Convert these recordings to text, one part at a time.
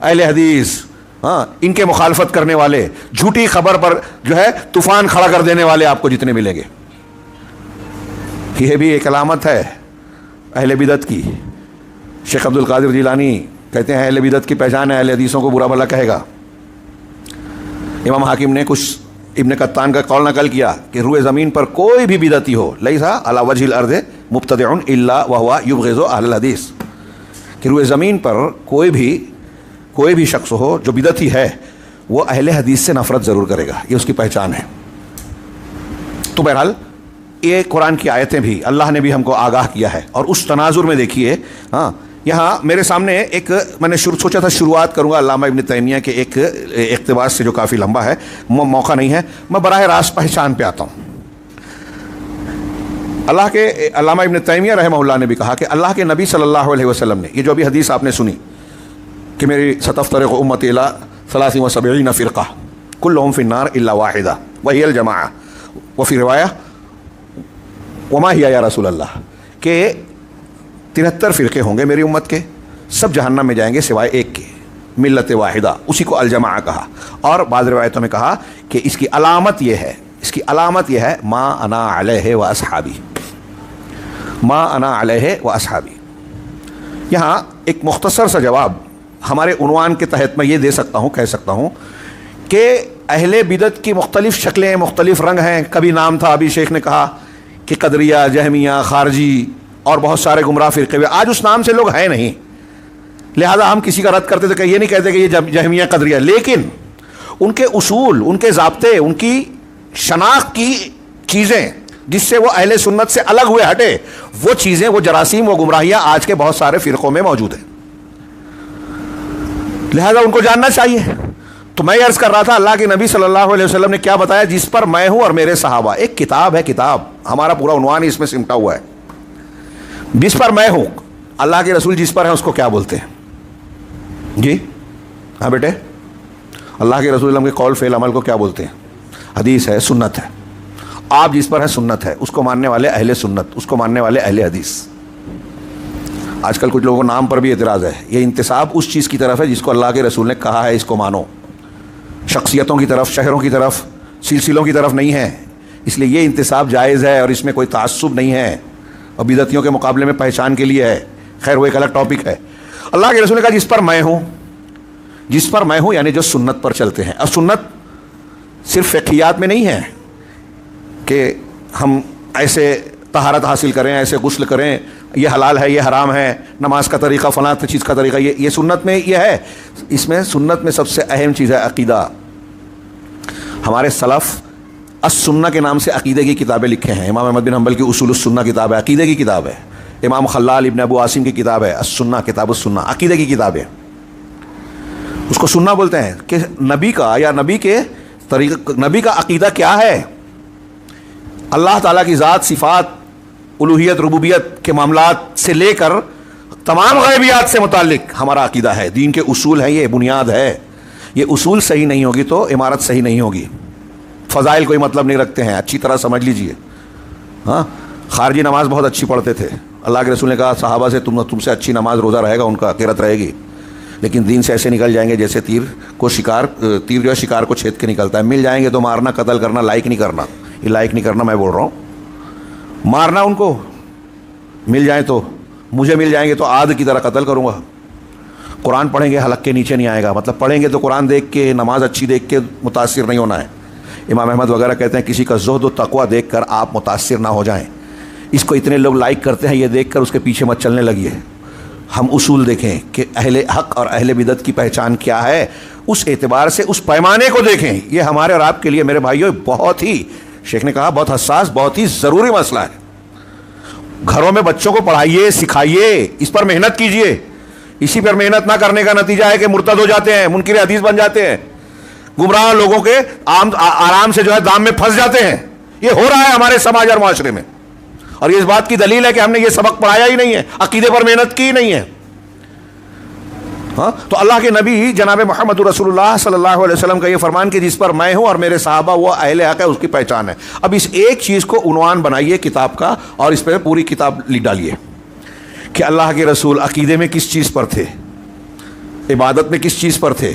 اہل حدیث، ہاں ان کے مخالفت کرنے والے، جھوٹی خبر پر جو ہے طوفان کھڑا کر دینے والے آپ کو جتنے ملیں گے. یہ بھی ایک علامت ہے اہل بدعت کی. شیخ عبد القادر جیلانی کہتے ہیں اہل بدعت کی پہچان ہے اہل حدیثوں کو برا بھلا کہے گا. امام حاکم نے کچھ ابن قطان کا قول نقل کیا کہ روئے زمین پر کوئی بھی بدعتی ہو لیسا علی وجہ الارض مبتدع الا وهو یبغض اہل الحدیث، کہ روئے زمین پر کوئی بھی شخص ہو جو بدعتی ہے وہ اہل حدیث سے نفرت ضرور کرے گا، یہ اس کی پہچان ہے. تو بہرحال یہ قرآن کی آیتیں بھی اللہ نے بھی ہم کو آگاہ کیا ہے. اور اس تناظر میں دیکھیے، ہاں یہاں میرے سامنے ایک میں نے سوچا تھا شروعات کروں گا علامہ ابن تیمیہ کے ایک اقتباس سے جو کافی لمبا ہے، موقع نہیں ہے، میں براہ راست پہچان پہ آتا ہوں. اللہ کے علامہ ابن تیمیہ رحمہ اللہ نے بھی کہا کہ اللہ کے نبی صلی اللہ علیہ وسلم نے یہ جو ابھی حدیث آپ نے سنی کہ میری ستفترق امتی الی 73 فرقہ کلہم فی النار الا واحدہ وہی الجماعہ، وفی روایہ وما ہی یا رسول اللہ، کہ 73 فرقے ہوں گے میری امت کے، سب جہنم میں جائیں گے سوائے ایک کے، ملت واحدہ، اسی کو الجماعہ کہا. اور بعض روایتوں میں کہا کہ اس کی علامت یہ ہے ما انا علیہ و اصحابی، ما انا علیہ و اصحابی. یہاں ایک مختصر سا جواب ہمارے عنوان کے تحت میں یہ دے سکتا ہوں، کہہ سکتا ہوں کہ اہل بدعت کی مختلف شکلیں، مختلف رنگ ہیں. کبھی نام تھا، ابھی شیخ نے کہا کہ قدریہ، جہمیہ، خارجی اور بہت سارے گمراہ فرقے ہوئے. آج اس نام سے لوگ ہیں نہیں، لہذا ہم کسی کا رد کرتے تھے کہ یہ نہیں کہتے کہ یہ جہمیہ قدریہ، لیکن ان کے اصول، ان کے ضابطے، ان کی شناخت کی چیزیں جس سے وہ اہل سنت سے الگ ہوئے ہٹے، وہ چیزیں، وہ جراثیم، وہ گمراہیاں آج کے بہت سارے فرقوں میں موجود ہیں. لہذا ان کو جاننا چاہیے. تو میں عرض کر رہا تھا اللہ کے نبی صلی اللہ علیہ وسلم نے کیا بتایا، جس پر میں ہوں اور میرے صحابہ. ایک کتاب ہے، کتاب ہمارا پورا عنوان ہی اس میں سمٹا ہوا ہے. جس پر میں ہوں، اللہ کے رسول جس پر ہیں اس کو کیا بولتے ہیں؟ جی ہاں بیٹے، اللہ کے رسول کے قول فعل عمل کو کیا بولتے ہیں؟ حدیث ہے، سنت ہے. آپ جس پر ہیں سنت ہے، اس کو ماننے والے اہل سنت، اس کو ماننے والے اہل حدیث. آج کل کچھ لوگوں کو نام پر بھی اعتراض ہے. یہ انتساب اس چیز کی طرف ہے جس کو اللہ کے رسول نے کہا ہے اس کو مانو. شخصیتوں کی طرف، شہروں کی طرف، سلسلوں کی طرف نہیں ہے. اس لیے یہ انتساب جائز ہے اور اس میں کوئی تعصب نہیں ہے، اور بدعتیوں کے مقابلے میں پہچان کے لیے ہے. خیر وہ ایک الگ ٹاپک ہے. اللہ کے رسول نے کہا جس پر میں ہوں یعنی جو سنت پر چلتے ہیں. اور سنت صرف فقہیات میں نہیں ہے کہ ہم ایسے طہارت حاصل کریں، ایسے غسل کریں، یہ حلال ہے، یہ حرام ہے، نماز کا طریقہ، فلاں چیز کا طریقہ، یہ سنت میں یہ ہے. اس میں سنت میں سب سے اہم چیز ہے عقیدہ. ہمارے سلف السنہ کے نام سے عقیدے کی کتابیں لکھے ہیں. امام احمد بن حنبل کی اصول السنہ کتاب ہے، عقیدے کی کتاب ہے. امام خلال ابن ابو عاصم کی کتاب ہے السنہ، کتاب السنہ، عقیدے کی کتاب ہے. اس کو سنہ بولتے ہیں کہ نبی کا یا نبی کے طریقہ، نبی کا عقیدہ کیا ہے. اللہ تعالیٰ کی ذات، صفات، الوہیت، ربوبیت کے معاملات سے لے کر تمام غیبیات سے متعلق ہمارا عقیدہ ہے. دین کے اصول ہیں، یہ بنیاد ہے. یہ اصول صحیح نہیں ہوگی تو عمارت صحیح نہیں ہوگی. فضائل کوئی مطلب نہیں رکھتے ہیں، اچھی طرح سمجھ لیجئے. ہاں خارجی نماز بہت اچھی پڑھتے تھے. اللہ کے رسول نے کہا صحابہ سے تم سے اچھی نماز روزہ رہے گا، ان کا قرت رہے گی، لیکن دین سے ایسے نکل جائیں گے جیسے تیر جو ہے شکار کو چھید کے نکلتا ہے. مل جائیں گے تو مارنا، قتل کرنا، لائک نہیں کرنا. یہ لائک نہیں کرنا میں بول رہا ہوں، مارنا ان کو، مل جائیں تو، مجھے مل جائیں گے تو عاد کی طرح قتل کروں گا. قرآن پڑھیں گے حلق کے نیچے نہیں آئے گا، مطلب پڑھیں گے تو قرآن دیکھ کے، نماز اچھی دیکھ کے متاثر نہیں ہونا ہے. امام احمد وغیرہ کہتے ہیں کسی کا زہد و تقویٰ دیکھ کر آپ متاثر نہ ہو جائیں. اس کو اتنے لوگ لائک کرتے ہیں، یہ دیکھ کر اس کے پیچھے مت چلنے لگیے. ہم اصول دیکھیں کہ اہل حق اور اہل بدعت کی پہچان کیا ہے، اس اعتبار سے اس پیمانے کو دیکھیں. یہ ہمارے اور آپ کے لیے میرے بھائیوں بہت ہی، شیخ نے کہا بہت حساس، بہت ہی ضروری مسئلہ ہے. گھروں میں بچوں کو پڑھائیے، سکھائیے، اس پر محنت کیجیے. اسی پر محنت نہ کرنے کا نتیجہ ہے کہ مرتد ہو جاتے ہیں، منکر حدیث بن جاتے ہیں، گمراہ لوگوں کے آرام سے جو ہے دام میں پھنس جاتے ہیں. یہ ہو رہا ہے ہمارے سماج اور معاشرے میں، اور یہ اس بات کی دلیل ہے کہ ہم نے یہ سبق پڑھایا ہی نہیں ہے، عقیدے پر محنت کی ہی نہیں ہے. ہاں تو اللہ کے نبی جناب محمد رسول اللہ صلی اللہ علیہ وسلم کا یہ فرمان کہ جس پر میں ہوں اور میرے صحابہ وہ اہل حق ہے، اس کی پہچان ہے. اب اس ایک چیز کو عنوان بنائیے کتاب کا اور اس پہ پوری کتاب لکھ ڈالیے کہ اللہ کے رسول عقیدے میں کس چیز پر تھے. عبادت میں کس چیز پر تھے,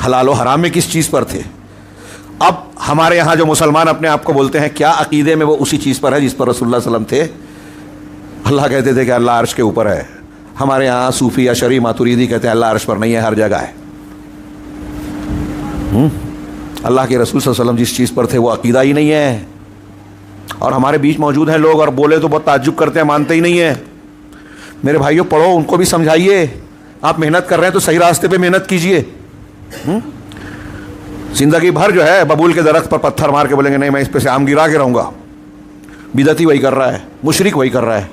حلال و حرام میں کس چیز پر تھے. اب ہمارے یہاں جو مسلمان اپنے آپ کو بولتے ہیں, کیا عقیدے میں وہ اسی چیز پر ہے جس پر رسول اللہ صلی اللہ علیہ وسلم تھے؟ اللہ کہتے تھے کہ اللہ عرش کے اوپر ہے. ہمارے یہاں صوفی یا شرعی ماتریدی کہتے ہیں اللہ عرش پر نہیں ہے, ہر جگہ ہے. اللہ کے رسول صلی اللہ علیہ وسلم جس چیز پر تھے وہ عقیدہ ہی نہیں ہے. اور ہمارے بیچ موجود ہیں لوگ, اور بولے تو بہت تعجب کرتے ہیں, مانتے ہی نہیں ہیں. میرے بھائیوں پڑھو, ان کو بھی سمجھائیے. آپ محنت کر رہے ہیں تو صحیح راستے پہ محنت کیجئے. زندگی بھر جو ہے ببول کے درخت پر پتھر مار کے بولیں گے نہیں میں اس پہ سے آم گرا کے رہوں گا. بدعتی وہی کر رہا ہے, مشرک وہی کر رہا ہے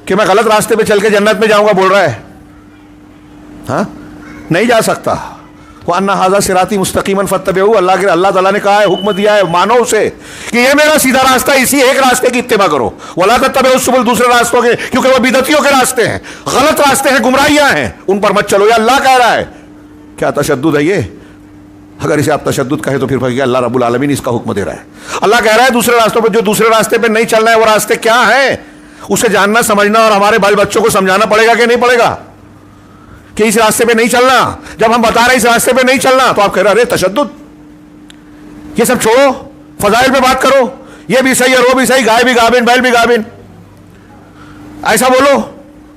کہ میں غلط راستے پہ چل کے جنت میں جاؤں گا بول رہا ہے. ہاں, نہیں جا سکتا. وَأَنَّ هَذَا صِرَاطِي مُسْتَقِيمًا فَاتَّبِعُوهُ, اللہ تعالیٰ نے کہا ہے, حکم دیا ہے, مانو اسے کہ یہ میرا سیدھا راستہ, اسی ایک راستے کی اتباع کرو. وَلَا تَتَّبِعُوا السُّبُلَ, دوسرے راستوں کے, کیونکہ وہ بدعتیوں کے راستے ہیں, غلط راستے ہیں, گمراہیاں ہیں, ان پر مت چلو. یہ اللہ کہہ رہا ہے. کیا تشدد ہے یہ؟ اگر اسے آپ تشدد کہے تو پھر اللہ رب العالمین اس کا حکم دے رہا ہے. اللہ کہہ رہا ہے دوسرے راستوں پہ, جو دوسرے راستے پہ نہیں چلنا ہے وہ راستے کیا ہیں, اسے جاننا سمجھنا اور ہمارے بال بچوں کو سمجھانا پڑے گا کہ نہیں پڑے گا کہ اس راستے پہ نہیں چلنا. جب ہم بتا رہے ہیں اس راستے پہ نہیں چلنا تو آپ کہہ رہے ارے تشدد, یہ سب چھوڑو, فضائل پہ بات کرو, یہ بھی صحیح ہے وہ بھی صحیح, گائے بھی گابن بیل بھی گابن, ایسا بولو.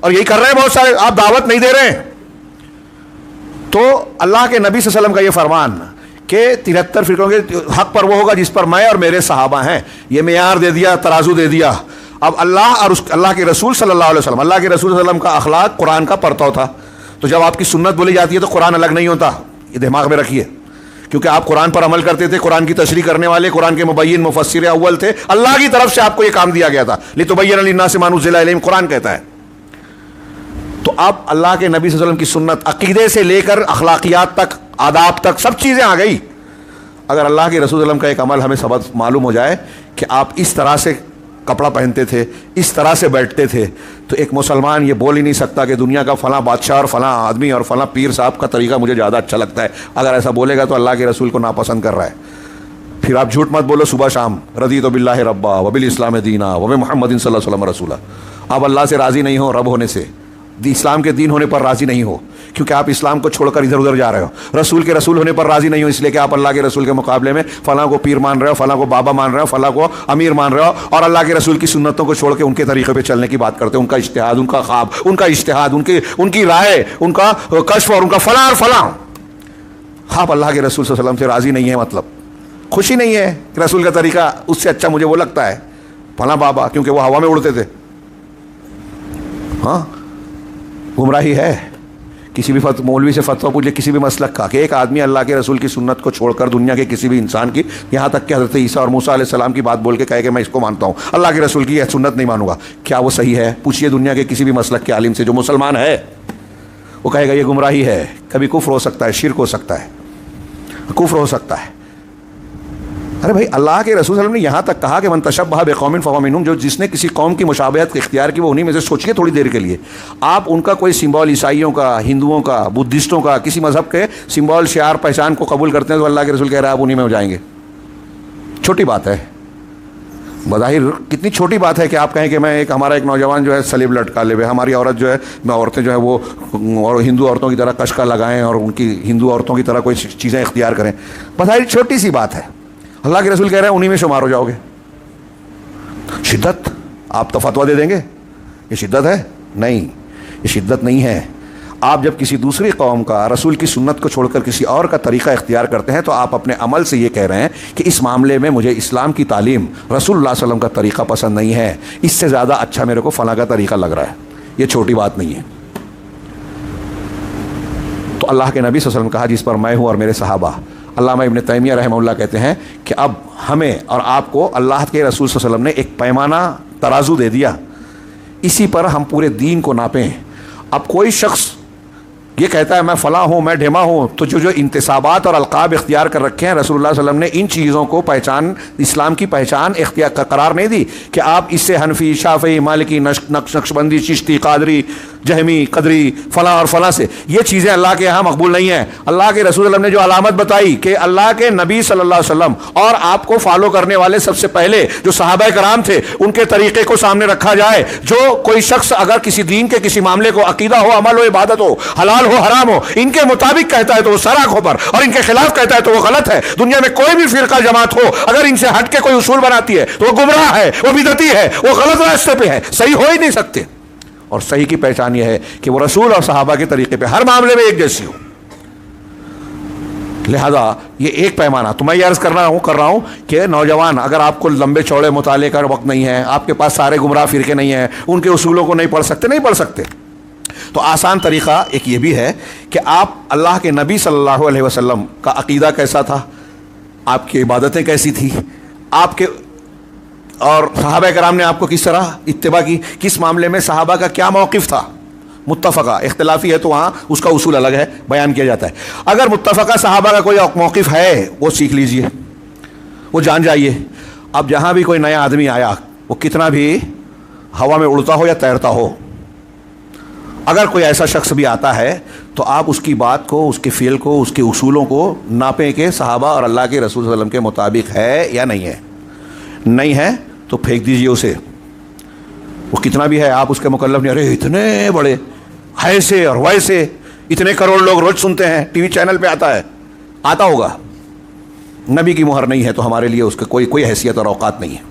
اور یہی کر رہے ہیں بہت سارے, آپ دعوت نہیں دے رہے ہیں. تو اللہ کے نبی صلی اللہ علیہ وسلم کا یہ فرمان کہ 73 فرقوں کے حق پر وہ ہوگا جس پر میں اور میرے صحابہ ہیں, یہ معیار دے دیا, ترازو دے دیا. اب اللہ اور اللہ کے رسول صلی اللہ علیہ وسلم, اللہ کے رسول صلی اللہ علیہ وسلم کا اخلاق قرآن کا پرتو تھا. تو جب آپ کی سنت بولی جاتی ہے تو قرآن الگ نہیں ہوتا, یہ دماغ میں رکھیے. کیونکہ آپ قرآن پر عمل کرتے تھے, قرآن کی تشریح کرنے والے, قرآن کے مبین مفسر اول تھے. اللہ کی طرف سے آپ کو یہ کام دیا گیا تھا, لِتُبَيِّنَ لِلنَّاسِ مَا نُزِّلَ إِلَيْهِمْ, قرآن کہتا ہے. تو آپ اللہ کے نبی صلی اللہ علیہ وسلم کی سنت, عقیدے سے لے کر اخلاقیات تک, آداب تک, سب چیزیں آ گئی. اگر اللہ کے رسول صلی اللہ علیہ وسلم کا ایک عمل ہمیں سبق معلوم ہو جائے کہ آپ اس طرح سے کپڑا پہنتے تھے, اس طرح سے بیٹھتے تھے, تو ایک مسلمان یہ بول ہی نہیں سکتا کہ دنیا کا فلاں بادشاہ اور فلاں آدمی اور فلاں پیر صاحب کا طریقہ مجھے زیادہ اچھا لگتا ہے. اگر ایسا بولے گا تو اللہ کے رسول کو ناپسند کر رہا ہے. پھر آپ جھوٹ مت بولو صبح شام, رضیت باللہ ربا وبالاسلام دینا وبمحمد صلی اللہ علیہ وسلم رسولا. آپ اللہ سے راضی نہیں ہو رب ہونے سے, اسلام کے دین ہونے پر راضی نہیں ہو کیونکہ آپ اسلام کو چھوڑ کر ادھر ادھر جا رہے ہو. رسول کے رسول ہونے پر راضی نہیں ہو اس لیے کہ آپ اللہ کے رسول کے مقابلے میں فلاں کو پیر مان رہے ہو, فلاں کو بابا مان رہے ہو, فلاں کو امیر مان رہے ہو, اور اللہ کے رسول کی سنتوں کو چھوڑ کے ان کے طریقے پہ چلنے کی بات کرتے ہیں. ان کا اجتہاد, ان کا خواب, ان کا اجتہاد, ان کی رائے, ان کا کشف اور ان کا فلاں اور فلاں. آپ اللہ کے رسول صلی اللہ علیہ وسلم سے راضی نہیں ہے, مطلب خوشی نہیں ہے کہ رسول کا طریقہ اس سے اچھا مجھے وہ لگتا ہے فلاں بابا, کیونکہ وہ ہوا میں اڑتے تھے. ہاں, گمراہی ہے. کسی بھی مولوی سے فتویٰ پوچھ لے کسی بھی مسلک کا کہ ایک آدمی اللہ کے رسول کی سنت کو چھوڑ کر دنیا کے کسی بھی انسان کی, یہاں تک کہ حضرت عیسیٰ اور موسیٰ علیہ السلام کی بات بول کے کہے کہ میں اس کو مانتا ہوں, اللہ کے رسول کی یہ سنت نہیں مانوں گا, کیا وہ صحیح ہے؟ پوچھئے دنیا کے کسی بھی مسلک کے عالم سے جو مسلمان ہے, وہ کہے گا یہ گمراہی ہے. کبھی کفر ہو سکتا ہے, شرک ہو سکتا ہے, کفر ہو سکتا ہے. ارے بھائی, اللہ کے رسول صلی اللہ علیہ وسلم نے یہاں تک کہا کہ من تشبہ بقوم فہو منہم, جو جس نے کسی قوم کی مشابہت اختیار کی وہ انہی میں سے. سوچیے تھوڑی دیر کے لیے, آپ ان کا کوئی سمبول, عیسائیوں کا, ہندوؤں کا, بدھسٹوں کا, کسی مذہب کے سمبول, شعار, پہچان کو قبول کرتے ہیں تو اللہ کے رسول کہہ رہا ہے آپ انہی میں ہو جائیں گے. چھوٹی بات ہے, بظاہر کتنی چھوٹی بات ہے کہ آپ کہیں کہ میں ہمارا ایک نوجوان جو ہے سلیب لٹکا لے, ہماری عورت جو ہے, عورتیں جو ہے وہ اور ہندو عورتوں کی طرح کشکا لگائیں اور ان کی ہندو عورتوں کی طرح کوئی چیزیں اختیار کریں. بظاہر چھوٹی سی بات ہے. اللہ کے رسول کہہ رہے ہیں انہی میں شمار ہو جاؤ گے. شدت, آپ تو فتویٰ دے دیں گے یہ شدت ہے؟ نہیں, یہ شدت نہیں ہے. آپ جب کسی دوسری قوم کا رسول کی سنت کو چھوڑ کر کسی اور کا طریقہ اختیار کرتے ہیں تو آپ اپنے عمل سے یہ کہہ رہے ہیں کہ اس معاملے میں مجھے اسلام کی تعلیم, رسول اللہ صلی اللہ علیہ وسلم کا طریقہ پسند نہیں ہے, اس سے زیادہ اچھا میرے کو فلاں کا طریقہ لگ رہا ہے. یہ چھوٹی بات نہیں ہے. تو اللہ کے نبی صلی اللہ علیہ وسلم کہا جس پر میں ہوں اور میرے صحابہ. علامہ ابن تیمیہ رحمہ اللہ کہتے ہیں کہ اب ہمیں اور آپ کو اللہ کے رسول صلی اللہ علیہ وسلم نے ایک پیمانہ, ترازو دے دیا, اسی پر ہم پورے دین کو ناپیں. اب کوئی شخص یہ کہتا ہے میں فلاں ہوں, میں ڈھیما ہوں, تو جو انتصابات اور القاب اختیار کر رکھے ہیں, رسول اللہ صلی اللہ علیہ وسلم نے ان چیزوں کو پہچان, اسلام کی پہچان اختیار قرار نہیں دی کہ آپ اس سے حنفی, شافعی, مالکی, نقشبندی, چشتی, قادری, جہمی قدری فلاں اور فلاں سے، یہ چیزیں اللہ کے یہاں مقبول نہیں ہیں۔ اللہ کے رسول اللہ نے جو علامت بتائی کہ اللہ کے نبی صلی اللہ علیہ وسلم اور آپ کو فالو کرنے والے سب سے پہلے جو صحابہ کرام تھے ان کے طریقے کو سامنے رکھا جائے۔ جو کوئی شخص اگر کسی دین کے کسی معاملے کو عقیدہ ہو، عمل ہو، عبادت ہو، حلال ہو، حرام ہو، ان کے مطابق کہتا ہے تو وہ سراخ پر، اور ان کے خلاف کہتا ہے تو وہ غلط ہے۔ دنیا میں کوئی بھی فرقہ جماعت ہو اگر ان سے ہٹ کے کوئی اصول بناتی ہے تو وہ گمراہ ہے، وہ بدعتی ہے، وہ غلط راستے پہ ہے، صحیح ہو ہی نہیں سکتے۔ اور صحیح کی پہچان یہ ہے کہ وہ رسول اور صحابہ کے طریقے پہ ہر معاملے میں ایک جیسی ہو۔ لہذا یہ ایک پیمانہ تو میں یہ عرض کر رہا ہوں کہ نوجوان، اگر آپ کو لمبے چوڑے مطالعے کا وقت نہیں ہے، آپ کے پاس سارے گمراہ فرقے نہیں ہیں، ان کے اصولوں کو نہیں پڑھ سکتے، تو آسان طریقہ ایک یہ بھی ہے کہ آپ اللہ کے نبی صلی اللہ علیہ وسلم کا عقیدہ کیسا تھا، آپ کی عبادتیں کیسی تھی، آپ کے اور صحابہ کرام نے آپ کو کس طرح اتباع کی، کس معاملے میں صحابہ کا کیا موقف تھا، متفقہ اختلافی ہے تو وہاں اس کا اصول الگ ہے، بیان کیا جاتا ہے۔ اگر متفقہ صحابہ کا کوئی موقف ہے وہ سیکھ لیجئے، وہ جان جائیے۔ اب جہاں بھی کوئی نیا آدمی آیا، وہ کتنا بھی ہوا میں اڑتا ہو یا تیرتا ہو، اگر کوئی ایسا شخص بھی آتا ہے تو آپ اس کی بات کو، اس کے فعل کو، اس کے اصولوں کو ناپیں کہ صحابہ اور اللہ کے رسول صلی اللہ علیہ وسلم کے مطابق ہے یا نہیں ہے۔ نہیں ہے تو پھینک دیجئے اسے، وہ کتنا بھی ہے، آپ اس کے مکلف نہیں۔ ارے اتنے بڑے ایسے اور ویسے، اتنے کروڑ لوگ روز سنتے ہیں، ٹی وی چینل پہ آتا ہوگا، نبی کی مہر نہیں ہے تو ہمارے لیے اس کا کوئی حیثیت اور اوقات نہیں ہے۔